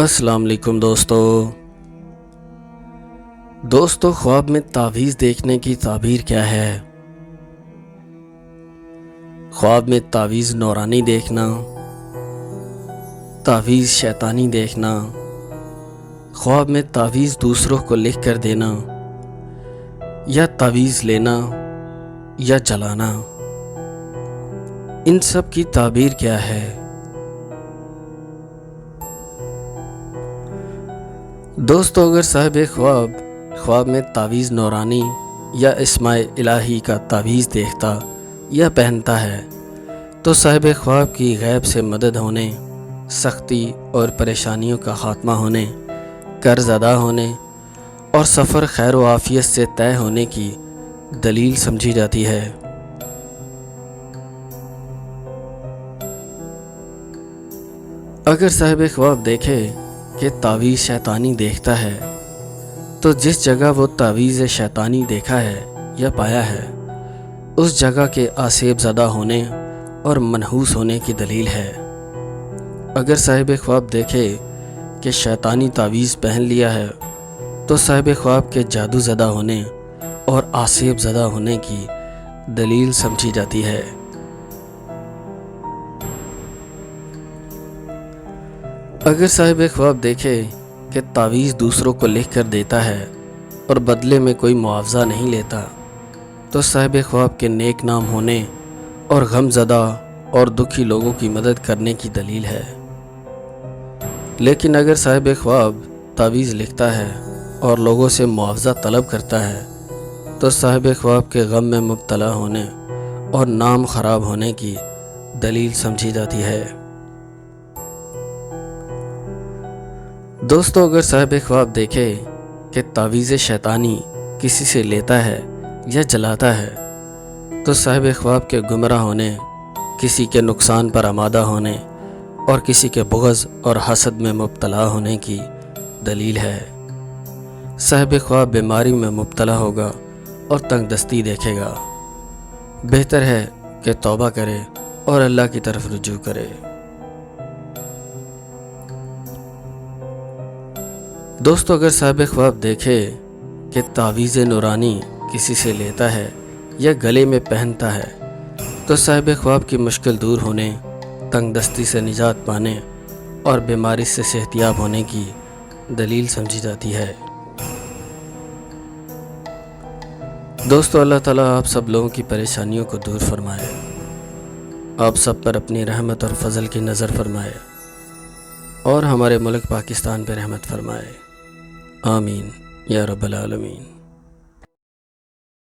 السلام علیکم دوستو خواب میں تعویذ دیکھنے کی تعبیر کیا ہے؟ خواب میں تعویذ نورانی دیکھنا، تعویذ شیطانی دیکھنا، خواب میں تعویذ دوسروں کو لکھ کر دینا، یا تعویذ لینا یا جلانا، ان سب کی تعبیر کیا ہے؟ دوستو اگر صاحب خواب میں تعویذ نورانی یا اسماء الہی کا تعویذ دیکھتا یا پہنتا ہے تو صاحب خواب کی غیب سے مدد ہونے، سختی اور پریشانیوں کا خاتمہ ہونے، قرض ادا ہونے اور سفر خیر و عافیت سے طے ہونے کی دلیل سمجھی جاتی ہے۔ اگر صاحب خواب دیکھے کہ تعویذ شیطانی دیکھتا ہے تو جس جگہ وہ تعویذ شیطانی دیکھا ہے یا پایا ہے اس جگہ کے آسیب زدہ ہونے اور منحوس ہونے کی دلیل ہے۔ اگر صاحب خواب دیکھے کہ شیطانی تعویذ پہن لیا ہے تو صاحب خواب کے جادو زدہ ہونے اور آسیب زدہ ہونے کی دلیل سمجھی جاتی ہے۔ اگر صاحب خواب دیکھے کہ تعویذ دوسروں کو لکھ کر دیتا ہے اور بدلے میں کوئی معاوضہ نہیں لیتا تو صاحب خواب کے نیک نام ہونے اور غم زدہ اور دکھی لوگوں کی مدد کرنے کی دلیل ہے۔ لیکن اگر صاحب خواب تعویذ لکھتا ہے اور لوگوں سے معاوضہ طلب کرتا ہے تو صاحب خواب کے غم میں مبتلا ہونے اور نام خراب ہونے کی دلیل سمجھی جاتی ہے۔ دوستو اگر صاحب خواب دیکھے کہ تعویذ شیطانی کسی سے لیتا ہے یا جلاتا ہے تو صاحب خواب کے گمراہ ہونے، کسی کے نقصان پر آمادہ ہونے اور کسی کے بغض اور حسد میں مبتلا ہونے کی دلیل ہے۔ صاحب خواب بیماری میں مبتلا ہوگا اور تنگ دستی دیکھے گا، بہتر ہے کہ توبہ کرے اور اللہ کی طرف رجوع کرے۔ دوستو اگر صاحب خواب دیکھے کہ تعویذ نورانی کسی سے لیتا ہے یا گلے میں پہنتا ہے تو صاحب خواب کی مشکل دور ہونے، تنگ دستی سے نجات پانے اور بیماری سے صحتیاب ہونے کی دلیل سمجھی جاتی ہے۔ دوستو اللہ تعالیٰ آپ سب لوگوں کی پریشانیوں کو دور فرمائے، آپ سب پر اپنی رحمت اور فضل کی نظر فرمائے اور ہمارے ملک پاکستان پر رحمت فرمائے، آمین یا رب العالمین۔